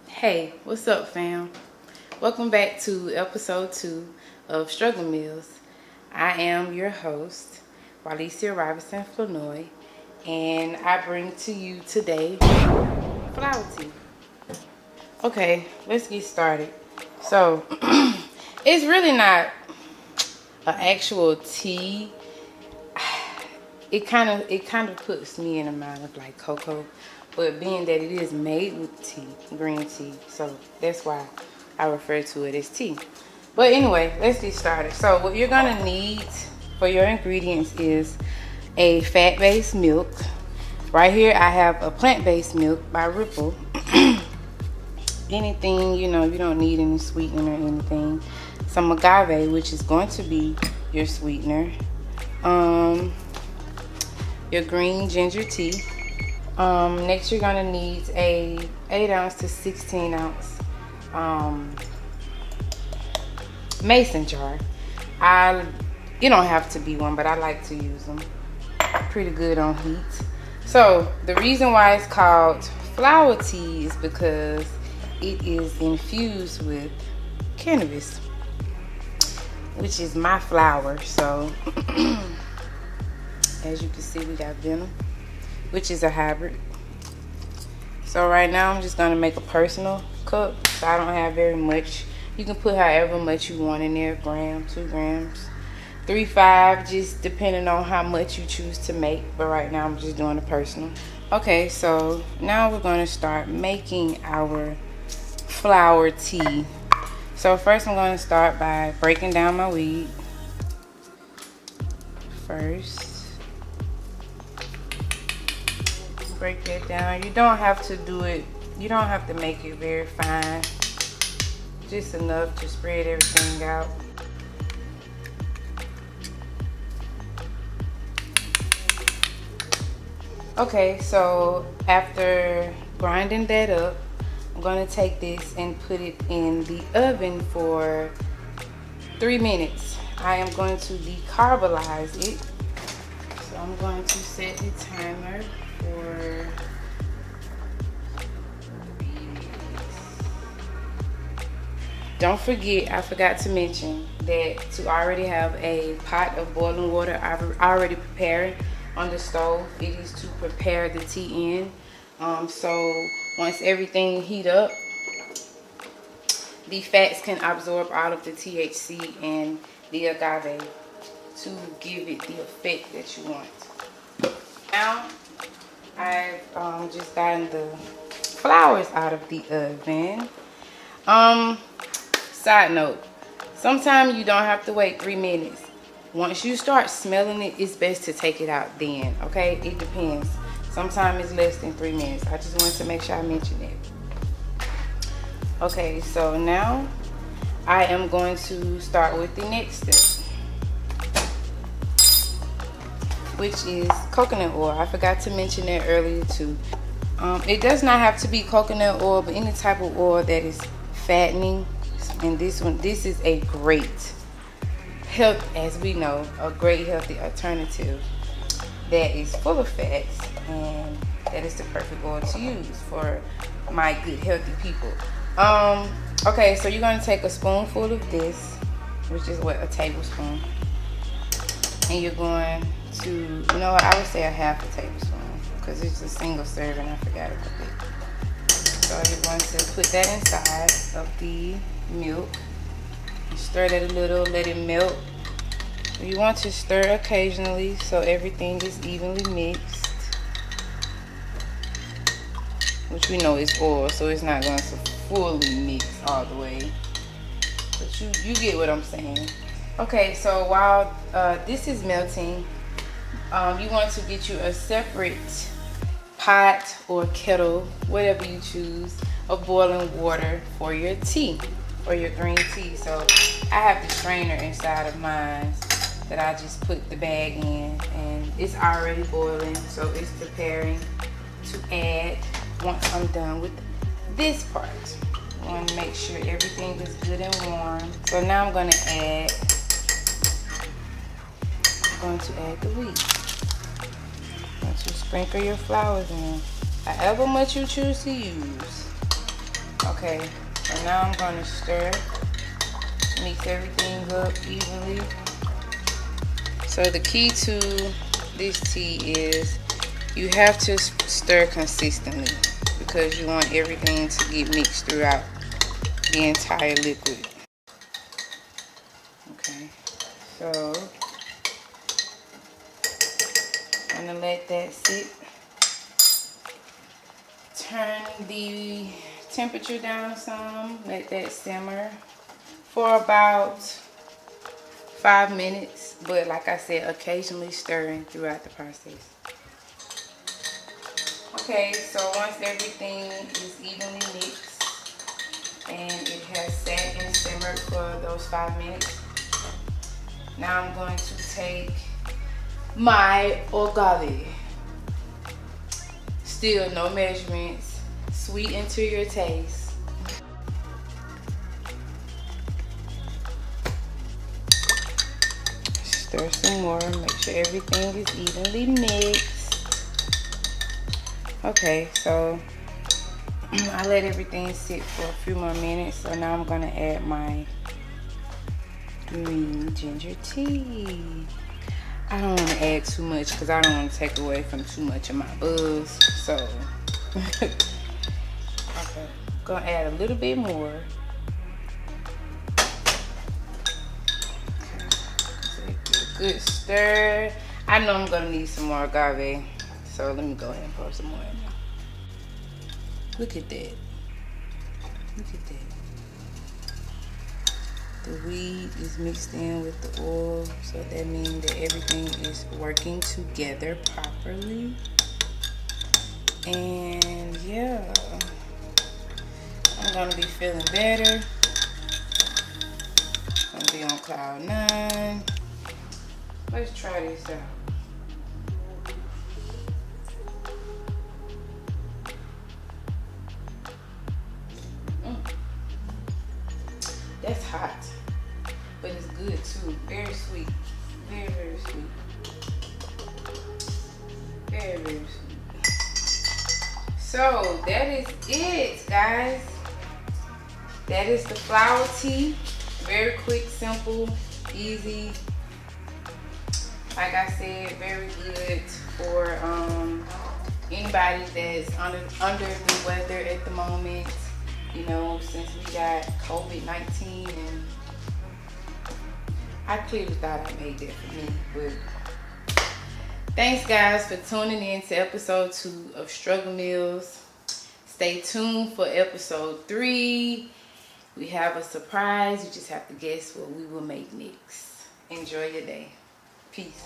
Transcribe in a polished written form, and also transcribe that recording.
Hey, what's up, fam? Welcome back to episode 2 of Struggle Meals. I am your host, Walicia Robinson Flournoy, and I bring to you today flower tea. Okay, let's get started. So, it's really not an actual tea. It kind of puts me in the mind of like cocoa, but being that it is made with tea, green tea, so that's why I refer to it as tea. But anyway, let's get started. So what you're gonna need for your ingredients is a fat-based milk. Right here I have a plant-based milk by Ripple. Anything, you don't need any sweetener or anything. Some agave, which is going to be your sweetener. Your green ginger tea. Next you're gonna need a 8 ounce to 16 ounce mason jar. You don't have to be one, but I like to use them. Pretty good on heat. So the reason why it's called flower tea is because it is infused with cannabis, which is my flower. So as you can see, we got venom, which is a hybrid. So right now I'm just gonna make a personal cup, so I don't have very much. You can put however much you want in there, gram, 2 grams, 3, 5, just depending on how much you choose to make. But right now I'm just doing a personal. Okay, so now we're gonna start making our flower tea. So first I'm gonna start by breaking down my weed first. Break that down. You don't have to do it, you don't have to make it very fine, just enough to spread everything out. Okay, so after grinding that up, I'm going to take this and put it in the oven for 3 minutes. I am going to decarbonize it, so I'm going to set the timer for 3 minutes. Don't forget, I forgot to mention that to already have a pot of boiling water I've already prepared on the stove. It is to prepare the tea in. So once everything heat up, the fats can absorb all of the THC and the agave to give it the effect that you want. Now I've just gotten the flowers out of the oven. Side note, sometimes you don't have to wait 3 minutes. Once you start smelling it, it's best to take it out then, okay? It depends. Sometimes it's less than 3 minutes. I just wanted to make sure I mentioned it. Okay, so now I am going to start with the next step, which is coconut oil. I forgot to mention that earlier too. It does not have to be coconut oil, but any type of oil that is fattening. And this is a great health, as we know, a great healthy alternative that is full of fats, and that is the perfect oil to use for my good healthy people. Okay, so you're going to take a spoonful of this, which is what, a tablespoon, and you're going to, you know what, I would say a half a tablespoon because it's a single serving. I forgot about it. So you're going to put that inside of the milk. Stir that a little, let it melt. You want to stir occasionally so everything is evenly mixed, which we know is oil, so it's not going to fully mix all the way, but you get what I'm saying. Okay, so while this is melting, you want to get you a separate pot or kettle, whatever you choose, of boiling water for your tea or your green tea. So I have the strainer inside of mine that I just put the bag in, and it's already boiling, so it's preparing to add once I'm done with this part. I want to make sure everything is good and warm. So now I'm going to add the wheat. going to sprinkle your flours in, however much you choose to use. Okay, so now I'm going to stir, mix everything up evenly. So the key to this tea is you have to stir consistently because you want everything to get mixed throughout the entire liquid. Okay, so I'm gonna let that sit. Turn the temperature down some, let that simmer for about 5 minutes, but like I said, occasionally stirring throughout the process. Okay, so once everything is evenly mixed and it has sat and simmered for those 5 minutes, now I'm going to take my agave. Still no measurements, sweetened to your taste. Stir some more, make sure everything is evenly mixed. Okay, so I let everything sit for a few more minutes, so now I'm gonna add my green ginger tea. I don't want to add too much because I don't want to take away from too much of my buzz. So, okay, gonna add a little bit more. Okay. Good stir. I know I'm gonna need some more agave, so let me go ahead and pour some more in there. Look at that. Look at that. The weed is mixed in with the oil, so that means that everything is working together properly. And yeah, I'm gonna be feeling better. I'm gonna be on cloud 9. Let's try this out. That's hot, but it's good too. Very sweet. Very, very sweet. Very, very sweet. So that is it, guys. That is the flower tea. Very quick, simple, easy. Like I said, very good for anybody that's under the weather at the moment. You know, since we got COVID-19, and I clearly thought I made that for me, but thanks guys for tuning in to episode 2 of Struggle Meals. Stay tuned for episode 3. We have a surprise. You just have to guess what we will make next. Enjoy your day. Peace.